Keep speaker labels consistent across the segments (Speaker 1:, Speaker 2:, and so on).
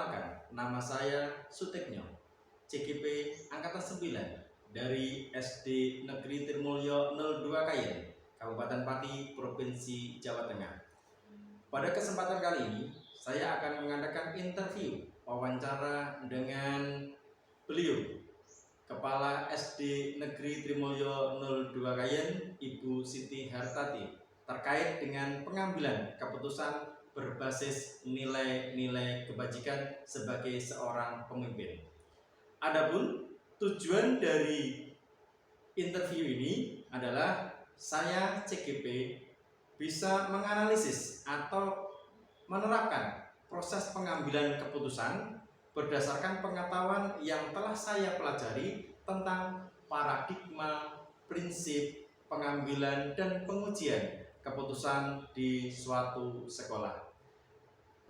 Speaker 1: Perkenalkan, nama saya Suteknyo, CGP Angkatan 9 dari SD Negeri Tirmulyo 02 Kayen, Kabupaten Pati, Provinsi Jawa Tengah. Pada kesempatan kali ini, saya akan mengadakan interview wawancara dengan beliau, Kepala SD Negeri Tirmulyo 02 Kayen, Ibu Siti Hartati, terkait dengan pengambilan keputusan berbasis nilai-nilai kebajikan sebagai seorang pemimpin. Adapun tujuan dari interview ini adalah saya CGP bisa menganalisis atau menerapkan proses pengambilan keputusan berdasarkan pengetahuan yang telah saya pelajari tentang paradigma, prinsip, pengambilan, dan pengujian keputusan di suatu sekolah.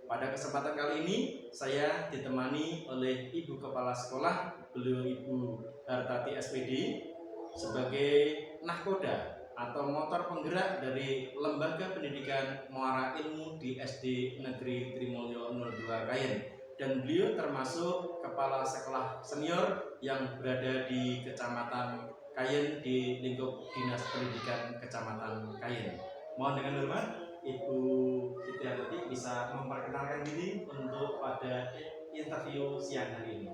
Speaker 1: Pada kesempatan kali ini, saya ditemani oleh Ibu Kepala Sekolah, beliau Ibu Hartati SPD, sebagai nahkoda atau motor penggerak dari Lembaga Pendidikan Muara Ilmu di SD Negeri Tirmulyo 02 Kayen. Dan beliau termasuk Kepala Sekolah Senior yang berada di Kecamatan Kayen di lingkup Dinas Pendidikan Kecamatan Kayen. Mohon dengan hormat, Ibu Siti Hartati bisa memperkenalkan diri untuk pada interview siang hari ini.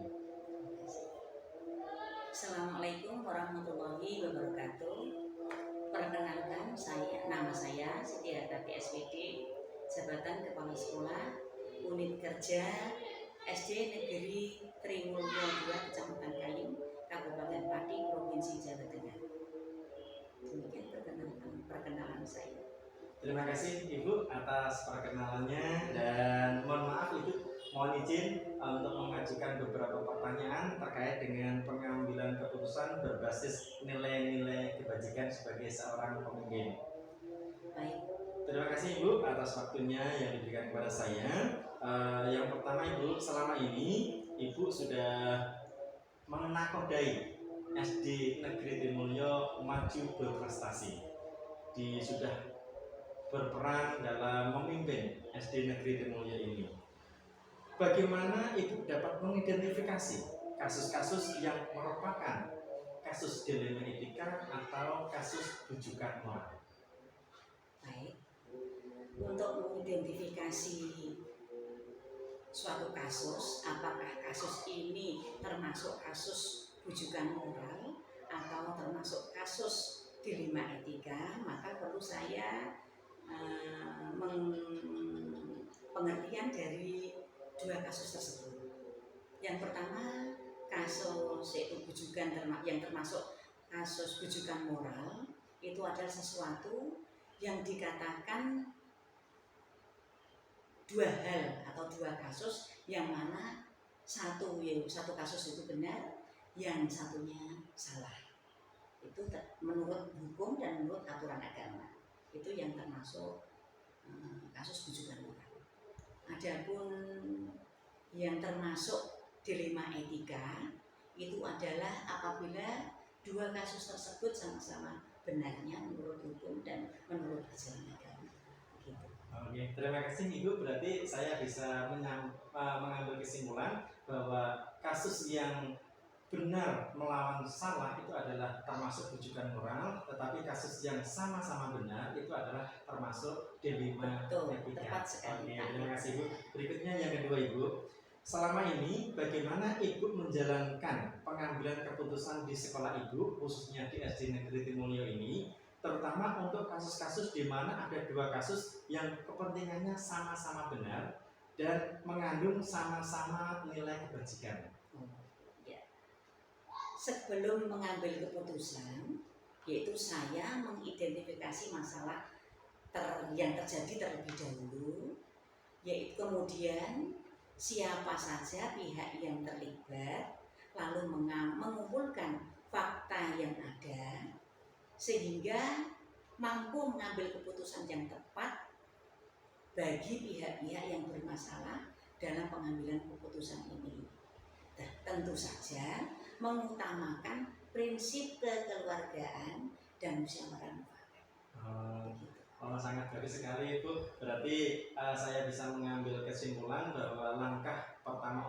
Speaker 2: Assalamualaikum warahmatullahi wabarakatuh. Perkenalkan, nama saya Siti Hartati SPD, jabatan Kepala Sekolah Unit Kerja SD Negeri Tirmulyo 2 Kecamatan Kayen, Kabupaten Pati, Provinsi Jawa Tengah. Demikian perkenalan saya.
Speaker 1: Terima kasih Ibu atas perkenalannya, dan mohon maaf Ibu, mohon izin untuk mengajukan beberapa pertanyaan terkait dengan pengambilan keputusan berbasis nilai-nilai kebajikan sebagai seorang pemimpin.
Speaker 2: Baik.
Speaker 1: Terima kasih Ibu atas waktunya yang diberikan kepada saya. Yang pertama Ibu, selama ini Ibu sudah menakodai SD Negeri Tirmulyo maju berprestasi, sudah berperan dalam memimpin SD Negeri Tirmulyo ini. Bagaimana Ibu dapat mengidentifikasi kasus-kasus yang merupakan kasus dilema etika atau kasus rujukan moral?
Speaker 2: Baik. Untuk mengidentifikasi suatu kasus, apakah kasus ini termasuk kasus rujukan moral atau termasuk kasus dilema etika, maka perlu saya pengertian dari dua kasus tersebut. Yang pertama, kasus yaitu bujukan yang termasuk kasus bujukan moral, itu adalah sesuatu yang dikatakan dua hal atau dua kasus yang mana satu kasus itu benar, yang satunya salah. Itu menurut hukum dan menurut aturan agama. Itu yang termasuk kasus bujukan moral. Adapun yang termasuk dilema etika itu adalah apabila dua kasus tersebut sama-sama benarnya menurut hukum dan menurut ajaran agama. Gitu.
Speaker 1: Oke, terima kasih Ibu. Berarti saya bisa mengambil kesimpulan bahwa kasus yang benar melawan salah itu adalah termasuk rujukan moral, tetapi kasus yang sama-sama benar itu adalah termasuk dilema etika. Oke, terima kasih Ibu. Berikutnya yang kedua Ibu, selama ini bagaimana Ibu menjalankan pengambilan keputusan di sekolah Ibu, khususnya di SD Negeri Tirmulyo ini, terutama untuk kasus-kasus di mana ada dua kasus yang kepentingannya sama-sama benar dan mengandung sama-sama nilai kebajikan?
Speaker 2: Sebelum mengambil keputusan, yaitu saya mengidentifikasi masalah yang terjadi terlebih dahulu, yaitu kemudian siapa saja pihak yang terlibat, lalu mengumpulkan fakta yang ada sehingga mampu mengambil keputusan yang tepat bagi pihak-pihak yang bermasalah dalam pengambilan keputusan ini. Nah, tentu saja mengutamakan prinsip kekeluargaan dan musyawarah mufakat.
Speaker 1: Sangat bagus sekali Ibu. Berarti saya bisa mengambil kesimpulan bahwa langkah pertama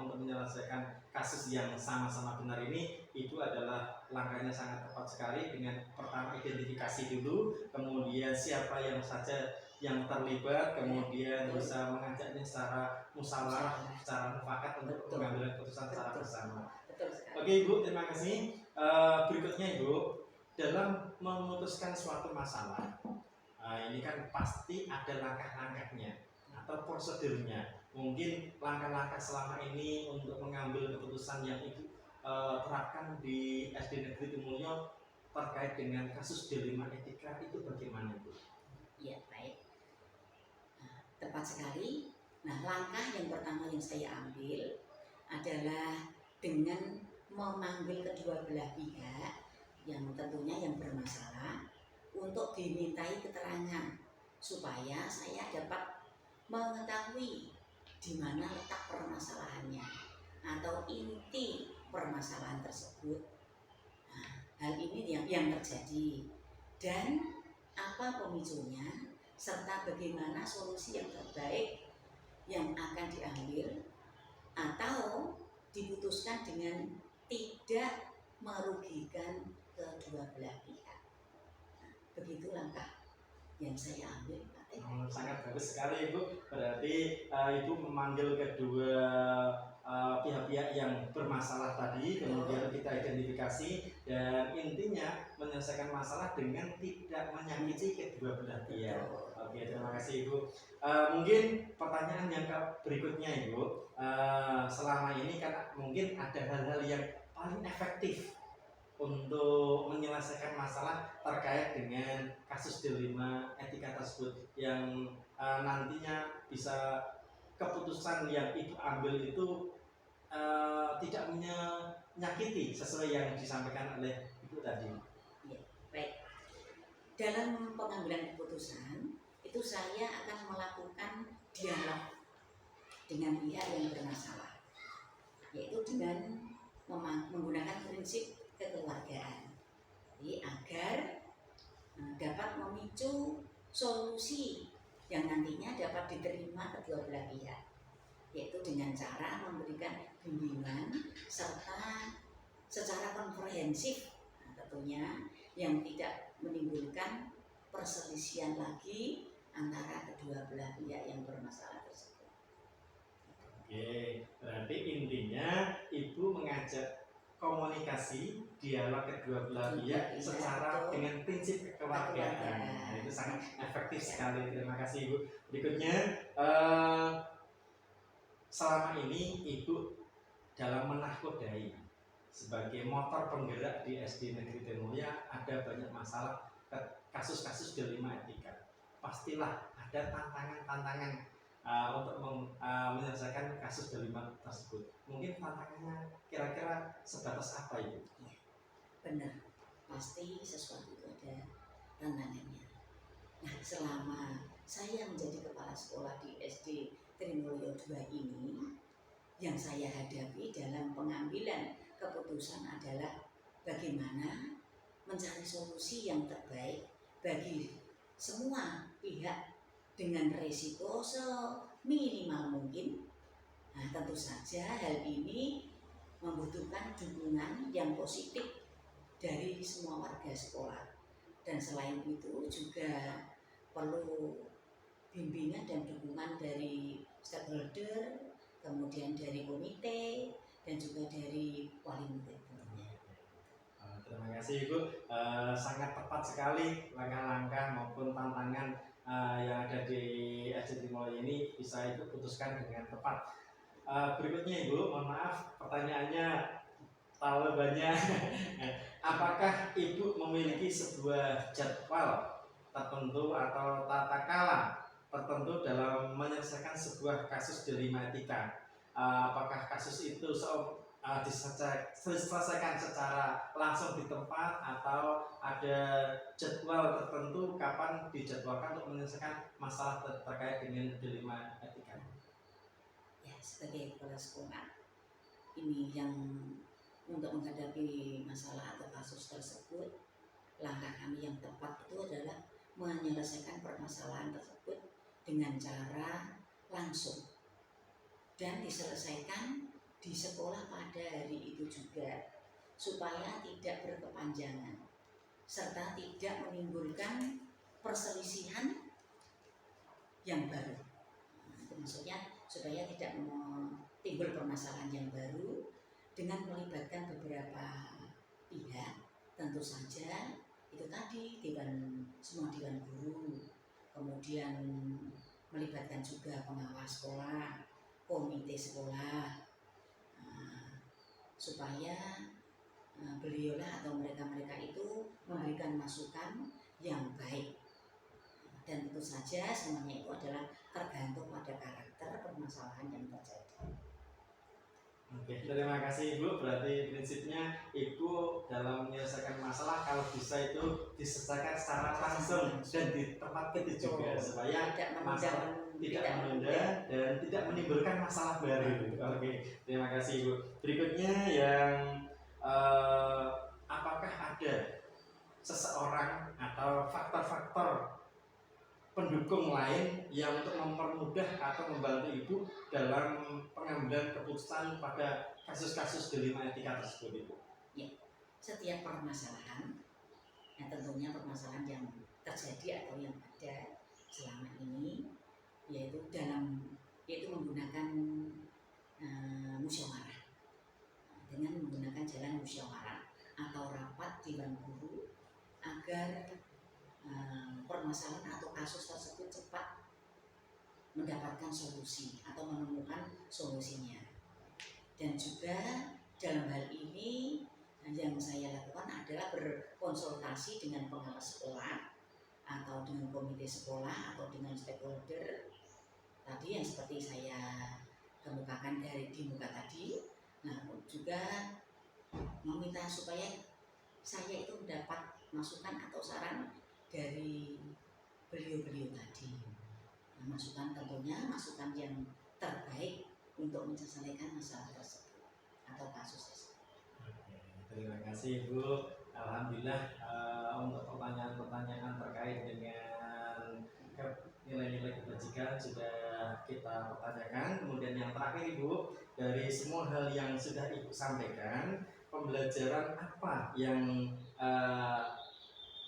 Speaker 1: kasus yang sama-sama benar ini, Ibu adalah langkahnya sangat tepat sekali dengan pertama identifikasi dulu, kemudian siapa yang saja yang terlibat, kemudian bisa mengajaknya secara musyawarah, secara mufakat untuk mengambil keputusan secara bersama.
Speaker 2: Betul sekali.
Speaker 1: Oke Ibu, terima kasih. Berikutnya Ibu, dalam memutuskan suatu masalah, ini kan pasti ada langkah-langkahnya atau prosedurnya. Mungkin langkah-langkah selama ini untuk mengambil keputusan yang Ibu terapkan di SD Negeri Tirumulyo terkait dengan kasus dilema etika itu bagaimana Ibu?
Speaker 2: Ya, baik. Nah, tepat sekali. Nah, langkah yang pertama yang saya ambil adalah dengan memanggil kedua belah pihak yang tentunya yang bermasalah untuk dimintai keterangan supaya saya dapat mengetahui di mana letak permasalahannya atau inti permasalahan tersebut. Nah, hal ini yang terjadi dan apa pemicunya serta bagaimana solusi yang terbaik yang akan diambil atau diputuskan dengan tidak merugikan kedua belah pihak. Nah, begitu langkah yang saya ambil.
Speaker 1: Sangat bagus sekali Ibu. Berarti Ibu memanggil kedua pihak-pihak yang bermasalah tadi, kemudian kita identifikasi dan intinya menyelesaikan masalah dengan tidak menyakiti kedua belah pihak. Oke, terima kasih Ibu. Mungkin pertanyaan yang berikutnya Ibu, selama ini kan mungkin ada hal-hal yang paling efektif untuk menyelesaikan masalah terkait dengan kasus dilema etika tersebut yang nantinya bisa keputusan yang Ibu ambil itu tidak menyakiti sesuai yang disampaikan oleh Ibu tadi.
Speaker 2: Ya, baik. Dalam pengambilan keputusan itu saya akan melakukan dialog dengan pihak yang bermasalah, yaitu dengan menggunakan prinsip kekeluargaan, jadi agar dapat memicu solusi yang nantinya dapat diterima kedua belah pihak, yaitu dengan cara memberikan bimbingan serta secara komprehensif, tentunya yang tidak menimbulkan perselisihan lagi antara kedua belah pihak yang bermasalah tersebut.
Speaker 1: Oke, berarti intinya Ibu mengajak komunikasi dialog kedua belah pihak secara dengan prinsip kekeluargaan. Nah, itu sangat efektif sekali. Terima kasih Ibu. Berikutnya, selama ini Ibu dalam menahkodai sebagai motor penggerak di SD Negeri Tirumulyo ada banyak masalah kasus-kasus dilema etika. Pastilah ada tantangan-tantangan untuk menyelesaikan kasus dilema tersebut. Mungkin tantangannya kira-kira sebatas apa Ibu?
Speaker 2: Ya, benar, pasti sesuatu itu ada tantangannya. Nah, selama saya menjadi kepala sekolah di SD Tirumulyo 2 ini, yang saya hadapi dalam pengambilan keputusan adalah bagaimana mencari solusi yang terbaik bagi semua pihak dengan resiko seminimal mungkin. Nah, tentu saja hal ini membutuhkan dukungan yang positif dari semua warga sekolah, dan selain itu juga perlu bimbingan dan dukungan dari stakeholder, kemudian dari komite, dan juga dari wali murid.
Speaker 1: Terima kasih Ibu, sangat tepat sekali langkah-langkah maupun tantangan yang ada di SD Tirumulyo ini bisa Ibu putuskan dengan tepat. Berikutnya Ibu, mohon maaf pertanyaannya terlalu banyak. Apakah Ibu memiliki sebuah jadwal tertentu atau tata kelola tertentu dalam menyelesaikan sebuah kasus dilema etika? Apakah kasus itu diselesaikan secara langsung di tempat atau ada jadwal tertentu kapan dijadwalkan untuk menyelesaikan masalah terkait dengan dilema etika?
Speaker 2: Ya, sebagai kepala sekolah ini yang untuk menghadapi masalah atau kasus tersebut, langkah kami yang tepat itu adalah menyelesaikan permasalahan tersebut dengan cara langsung dan diselesaikan di sekolah pada hari itu juga, supaya tidak berkepanjangan serta tidak menimbulkan perselisihan yang baru. Nah, itu maksudnya supaya tidak timbul permasalahan yang baru dengan melibatkan beberapa pihak. Tentu saja itu tadi semua dewan guru, kemudian melibatkan juga pengawas sekolah, komite sekolah, supaya beliaulah atau mereka-mereka itu memberikan masukan yang baik. Dan tentu saja semuanya itu adalah tergantung pada karakter permasalahan yang terjadi.
Speaker 1: Oke, terima kasih Ibu. Berarti prinsipnya Ibu dalam menyelesaikan masalah kalau bisa itu diselesaikan secara langsung dan di tempat itu juga, supaya masalah tidak menunda dan tidak menimbulkan masalah baru. Oke, terima kasih Ibu. Berikutnya yang apakah ada seseorang atau faktor-faktor pendukung lain yang untuk mempermudah atau membantu Ibu dalam pengambilan keputusan pada kasus-kasus dilema etika tersebut, Ibu?
Speaker 2: Ya, setiap permasalahan, ya tentunya permasalahan yang terjadi atau yang ada selama ini, yaitu menggunakan musyawarah, dengan menggunakan jalan musyawarah atau rapat dewan guru agar permasalahan atau kasus tersebut cepat mendapatkan solusi atau menemukan solusinya. Dan juga dalam hal ini yang saya lakukan adalah berkonsultasi dengan pengawas sekolah atau dengan komite sekolah atau dengan stakeholder tadi yang seperti saya kemukakan di muka tadi. Nah, juga meminta supaya saya itu mendapat masukan atau saran dari beliau-beliau tadi. Nah, masukan tentunya masukan yang terbaik untuk menyelesaikan masalah tersebut atau kasus tersebut.
Speaker 1: Oke, terima kasih Bu. Alhamdulillah untuk pertanyaan-pertanyaan terkait dengan nilai-nilai kebajikan sudah kita pertanyakan. Kemudian yang terakhir Ibu, dari semua hal yang sudah Ibu sampaikan, pembelajaran apa yang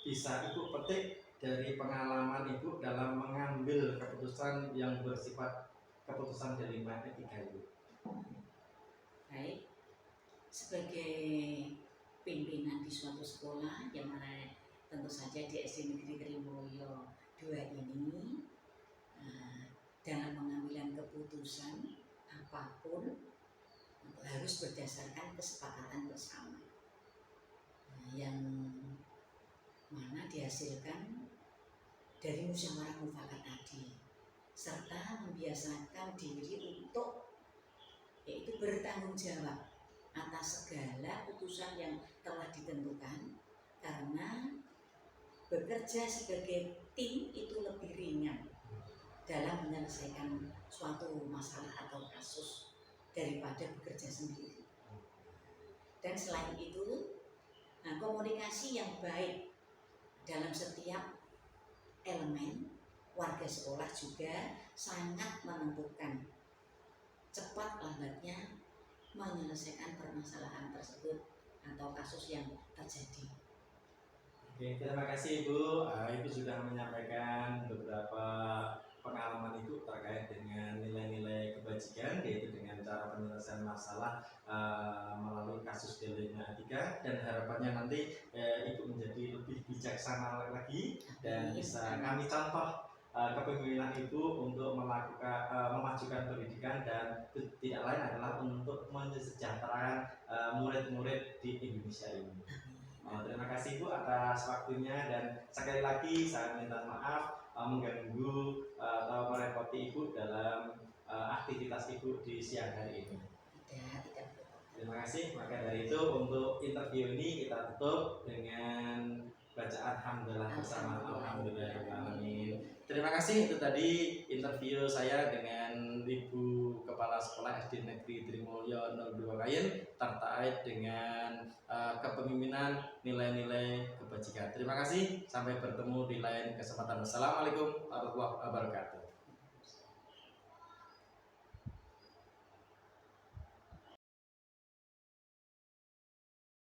Speaker 1: bisa Ibu petik dari pengalaman Ibu dalam mengambil keputusan yang bersifat keputusan dilema etika Ibu?
Speaker 2: Baik, sebagai pimpinan di suatu sekolah yang mana tentu saja di SD Negeri Trimulyo 2 ini, dalam pengambilan keputusan apapun harus berdasarkan kesepakatan bersama, yang mana dihasilkan dari musyawarah mufakat tadi, serta membiasakan diri untuk yaitu bertanggung jawab atas segala putusan yang telah ditentukan, karena bekerja sebagai tim itu lebih ringan dalam menyelesaikan suatu masalah atau kasus daripada bekerja sendiri. Dan selain itu, komunikasi yang baik dalam setiap elemen warga sekolah juga sangat menentukan cepat lambatnya menyelesaikan permasalahan tersebut atau kasus yang terjadi.
Speaker 1: Oke, terima kasih Ibu. Ibu sudah menyampaikan beberapa pengalaman Ibu terkait dengan nilai-nilai kebajikan, yaitu dengan cara penyelesaian masalah melalui kasus dilema etika, dan harapannya nanti Ibu menjadi lebih bijaksana lagi dan bisa kami contoh kepemimpinan Ibu untuk memajukan pendidikan, dan tidak lain adalah untuk mensejahterakan murid-murid di Indonesia ini. Terima kasih Bu atas waktunya, dan sekali lagi saya minta maaf mengganggu atau merepoti Ibu dalam aktivitas Ibu di siang hari ini.
Speaker 2: Tidak.
Speaker 1: Terima kasih. Maka dari itu untuk interview ini kita tutup dengan bacaan hamdalah bersama alhamdulillahirobbilalamin. Terima kasih, itu tadi interview saya dengan Ibu Kepala Sekolah SD Negeri Trimulyo 02 Kayen terkait dengan kepemimpinan nilai-nilai kebajikan. Terima kasih, sampai bertemu di lain kesempatan. Wassalamualaikum warahmatullahi wabarakatuh.